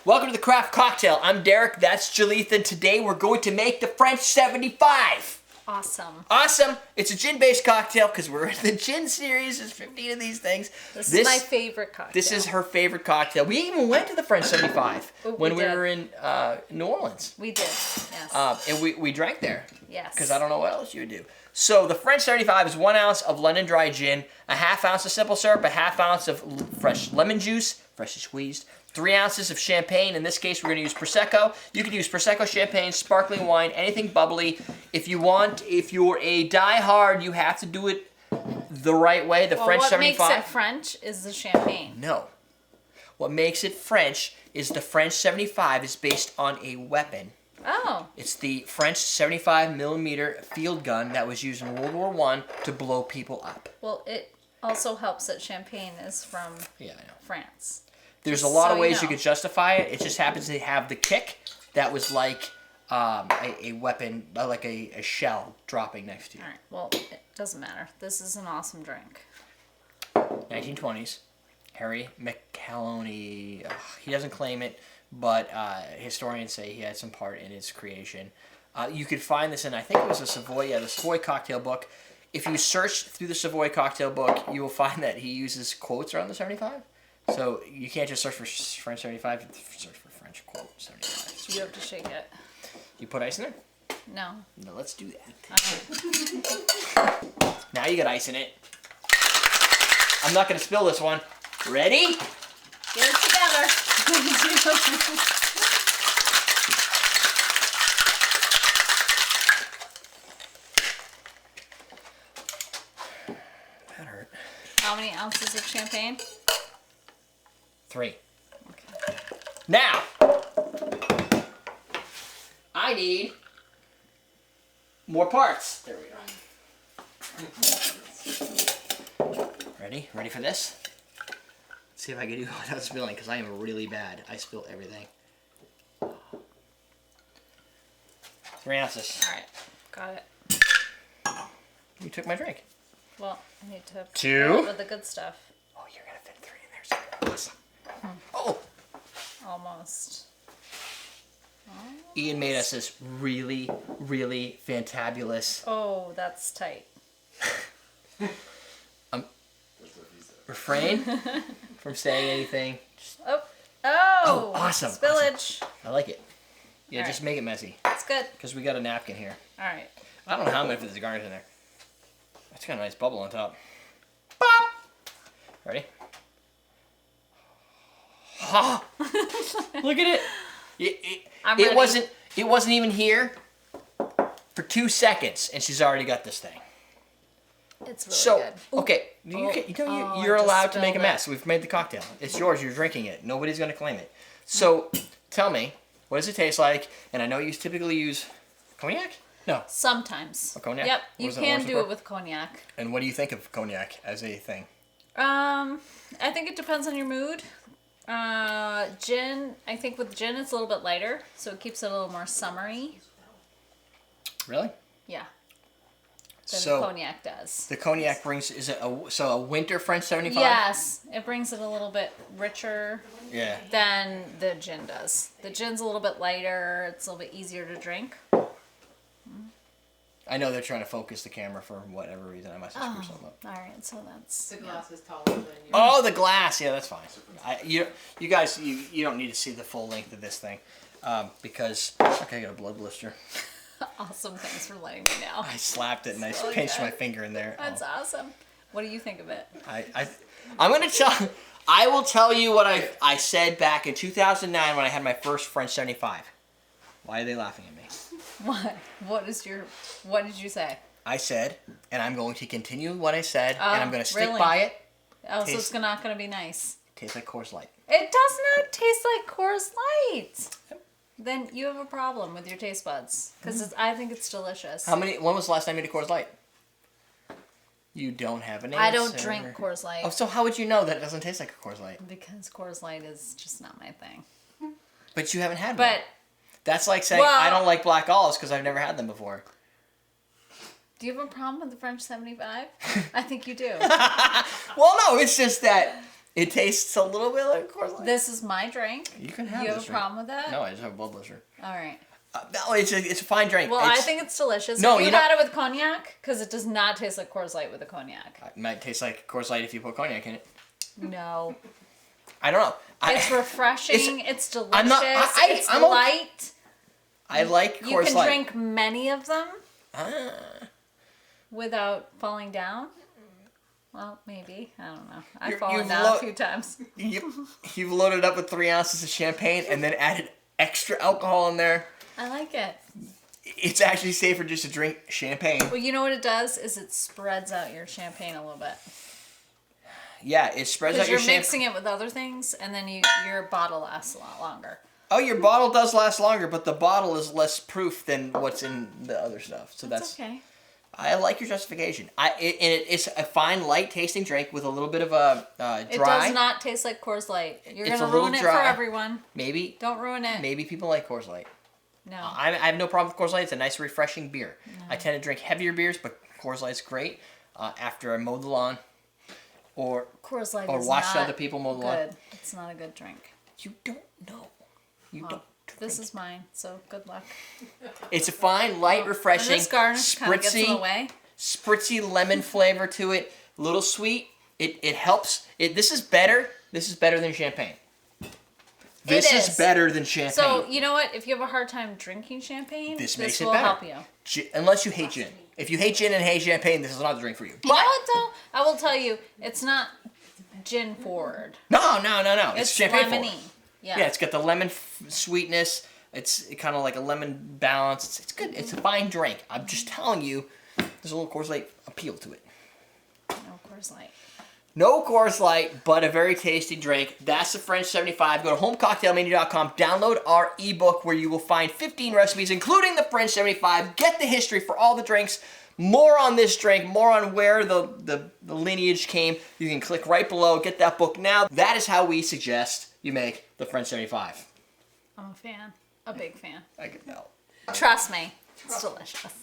Welcome to the Craft Cocktail. I'm Derek, that's Jaleeth, and today we're going to make the French 75. Awesome. Awesome. It's a gin-based cocktail because we're in the gin series. There's 15 of these things. This is my favorite cocktail. This is her favorite cocktail. We even went to the French 75 when we were in New Orleans. We did, yes. And we drank there. Yes. Because I don't know what else you would do. So the French 75 is 1 ounce of London dry gin, a ½ ounce of simple syrup, a ½ ounce of fresh lemon juice, freshly squeezed, 3 ounces of champagne. In this case, we're going to use Prosecco. You can use Prosecco, champagne, sparkling wine, anything bubbly. If you're a die-hard, you have to do it the right way. The French 75. What makes it French is the champagne. No. What makes it French is the French 75 is based on a weapon. Oh. It's the French 75mm field gun that was used in World War I to blow people up. Well, it also helps that champagne is from France. There's a lot of ways you could justify it. It just happens to have the kick that was like a weapon, like a shell dropping next to you. All right. Well, it doesn't matter. This is an awesome drink. 1920s. Harry McCalloney. He doesn't claim it, but historians say he had some part in its creation. You could find this in, I think it was the Savoy Cocktail Book. If you search through the Savoy Cocktail Book, you will find that he uses quotes around the 75. So you can't just search for French 75, you have to search for French quote 75. So you have to shake it. You put ice in there? No. No, let's do that. Now you got ice in it. I'm not going to spill this one. Ready? Get it together. That hurt. How many ounces of champagne? 3. Okay. Now, I need more parts. There we go. Ready? Ready for this? Let's see if I can do it without spilling, because I am really bad. I spill everything. 3 ounces. All right. Got it. You took my drink. Well, I need to 2. fill it with the good stuff. Oh, you're going to fit 3 in there. So awesome. Oh! Almost. Ian made us this really, really fantabulous. Oh, that's tight. Refrain from saying anything. Oh, awesome. Spillage. Awesome. I like it. Yeah, All just right. make it messy. That's good. Because we got a napkin here. All right. I don't know how I'm going to fit this garnish in there. That's got a nice bubble on top. Bop! Ready? Ha! Look at it. It wasn't even here for 2 seconds, and she's already got this thing. It's really good. Okay, you're allowed to make a mess. We've made the cocktail. It's yours. You're drinking it. Nobody's going to claim it. So, tell me, what does it taste like? And I know you typically use cognac? No. Sometimes. Or cognac? Yep, you can do it with cognac. And what do you think of cognac as a thing? I think it depends on your mood. Gin, I think with gin it's a little bit lighter, so it keeps it a little more summery. Really? Yeah. Than the cognac does. The cognac brings, is it a winter French 75? Yes, it brings it a little bit richer Yeah. than the gin does. The gin's a little bit lighter, it's a little bit easier to drink. I know they're trying to focus the camera for whatever reason. I must have screwed something up. Alright, so that's... The glass is taller than you. Oh, the glass. Yeah, that's fine. You guys, you don't need to see the full length of this thing. Because, okay, I got a blood blister. Awesome, thanks for letting me know. I slapped it and I So pinched good. my finger in there. That's awesome. What do you think of it? I'm going to tell... I will tell you what I said back in 2009 when I had my first French 75. Why are they laughing at me? What? What did you say? I said, and I'm going to continue what I said, and I'm going to stick really? by it. Oh, so it's not going to be nice. Tastes like Coors Light. It does not taste like Coors Light. Then you have a problem with your taste buds, because I think it's delicious. When was the last time you made a Coors Light? You don't have an answer. I don't drink Coors Light. Oh, so how would you know that it doesn't taste like a Coors Light? Because Coors Light is just not my thing. But you haven't had one. But that's like saying I don't like black olives because I've never had them before. do you have a problem with the French 75? I think you do. Well, no, it's just that It tastes a little bit like Coors Light. This is my drink. You can have You have this a problem with that? No, I just have a blood blister. All right. No, it's a fine drink. Well, I think it's delicious. No, Have you you know- had it with cognac? Because it does not taste like Coors Light with a cognac. It might taste like Coors Light if you put cognac in it. No. I don't know. It's refreshing. It's delicious. I'm not- it's I'm okay. light. I like Coors Light. You can drink many of them Ah. without falling down. Well, maybe. I don't know. I've You've fallen down a few times. You've loaded up with 3 ounces of champagne and then added extra alcohol in there. I like it. It's actually safer just to drink champagne. Well, you know what it does is it spreads out your champagne a little bit. Yeah, it spreads out Because your you're champagne. mixing it with other things, and then your bottle lasts a lot longer. Oh, your bottle does last longer, but the bottle is less proof than what's in the other stuff. So that's okay. I like your justification. It's a fine, light tasting drink with a little bit of a dry. It does not taste like Coors Light. You're It's gonna a little ruin it dry. for everyone. Maybe. Don't ruin it. Maybe people like Coors Light. No. I have no problem with Coors Light. It's a nice, refreshing beer. No. I tend to drink heavier beers, but Coors Light's great after I mow the lawn or Coors Light or is watch not other people mow the lawn. good. It's not a good drink. You don't know. You Well, don't. this is mine, so good luck. It's a fine, light, refreshing, And this garnish kind of gets in the way. spritzy lemon flavor to it. A little sweet. It helps. This is better. This is better than champagne. This is better than champagne. So, you know what? If you have a hard time drinking champagne, This makes it will better. help you. Unless you hate gin. If you hate gin and hate champagne, this is not the drink for you. You know what, though? I will tell you, it's not gin forward. No. It's champagne lemony. forward. Yeah. Yeah, it's got the lemon sweetness. It's kind of like a lemon balance. It's good. It's a fine drink. I'm just telling you, there's a little Coors Light appeal to it. No Coors Light. No Coors Light, but a very tasty drink. That's the French 75. Go to homecocktailmania.com. Download our ebook where you will find 15 recipes, including the French 75. Get the history for all the drinks. More on this drink, more on where the lineage came. You can click right below. Get that book now. That is how we suggest you make the French 75. I'm a fan. A big fan. I can tell. Trust me. It's delicious.